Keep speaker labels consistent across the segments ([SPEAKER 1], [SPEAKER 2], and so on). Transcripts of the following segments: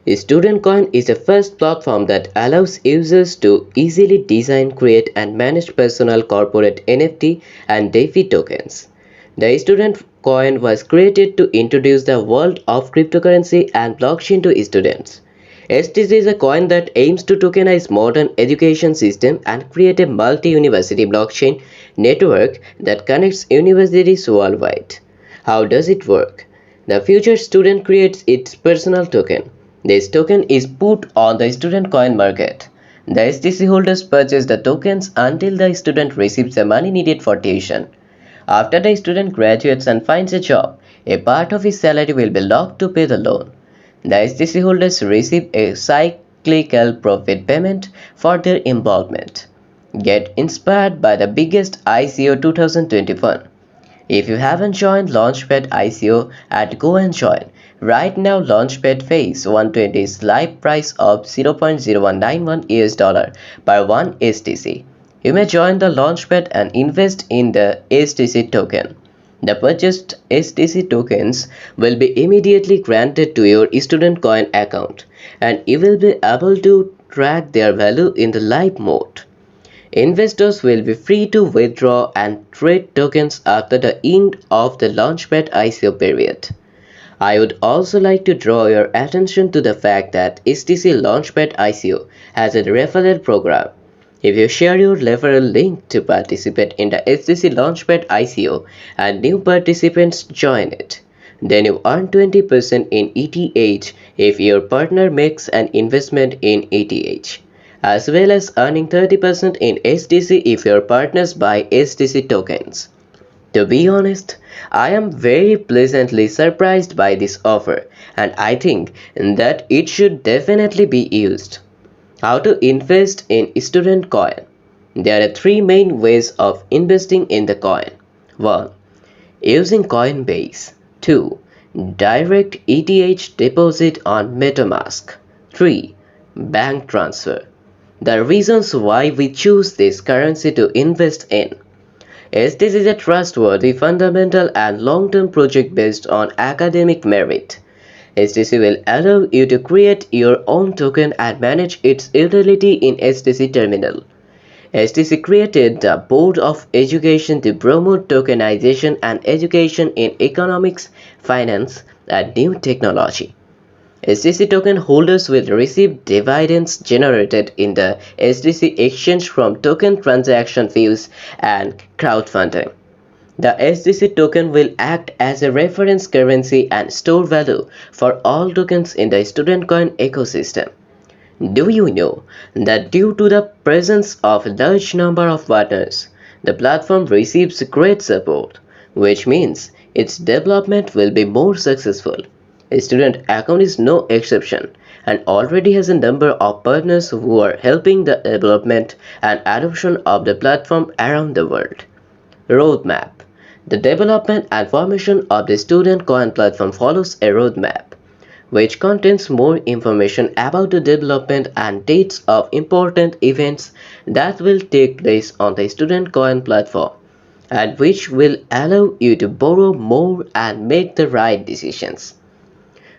[SPEAKER 1] StudentCoin is the first platform that allows users to easily design, create, and manage personal corporate NFT and DeFi tokens. The Student Coin was created to introduce the world of cryptocurrency and blockchain to students. STC is a coin that aims to tokenize modern education system and create a multi-university blockchain network that connects universities worldwide. How does it work? The future student creates its personal token. This token is put on the student coin market. The STC holders purchase the tokens until the student receives the money needed for tuition. After the student graduates and finds a job, a part of his salary will be locked to pay the loan. The STC holders receive a cyclical profit payment for their involvement. Get inspired by the biggest ICO 2021. If you haven't joined Launchpad ICO, go and join. Right now, Launchpad Phase 120's live price of 0.0191 US dollar per 1 STC. You may join the Launchpad and invest in the STC token. The purchased STC tokens will be immediately granted to your student coin account, and you will be able to track their value in the live mode. Investors will be free to withdraw and trade tokens after the end of the Launchpad ICO period. I would also like to draw your attention to the fact that STC Launchpad ICO has a referral program. If you share your referral link to participate in the STC Launchpad ICO and new participants join it, then you earn 20% in ETH if your partner makes an investment in ETH, as well as earning 30% in STC if your partners buy STC tokens. To be honest, I am very pleasantly surprised by this offer, and I think that it should definitely be used. How to invest in student coin? There are three main ways of investing in the coin. 1. Using Coinbase. 2. Direct ETH deposit on MetaMask. 3. Bank transfer. The reasons why we choose this currency to invest in. As this is a trustworthy, fundamental, and long-term project based on academic merit. STC will allow you to create your own token and manage its utility in STC Terminal. STC created the Board of Education to promote tokenization and education in economics, finance, and new technology. STC token holders will receive dividends generated in the STC exchange from token transaction fees and crowdfunding. The STC token will act as a reference currency and store value for all tokens in the student coin ecosystem. Do you know that due to the presence of a large number of partners, the platform receives great support, which means its development will be more successful. A student account is no exception and already has a number of partners who are helping the development and adoption of the platform around the world. Roadmap. The development and formation of the student coin platform follows a roadmap, which contains more information about the development and dates of important events that will take place on the student coin platform, and which will allow you to borrow more and make the right decisions.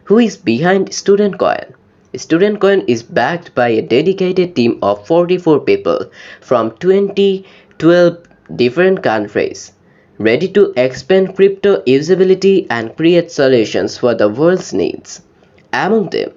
[SPEAKER 1] Who is behind Student Coin? Student Coin is backed by a dedicated team of 44 people from 12 different countries, ready to expand crypto usability and create solutions for the world's needs. Among them,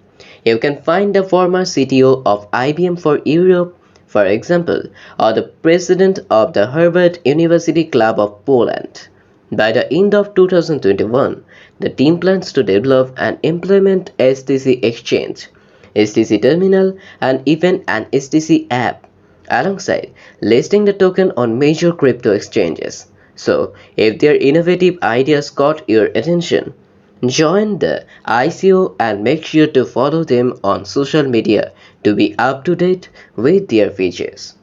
[SPEAKER 1] you can find the former CTO of IBM for Europe, for example, or the president of the Harvard University Club of Poland. By the end of 2021, the team plans to develop and implement STC Exchange, STC Terminal, and even an STC app, alongside listing the token on major crypto exchanges. So, if their innovative ideas caught your attention, join the ICO and make sure to follow them on social media to be up to date with their features.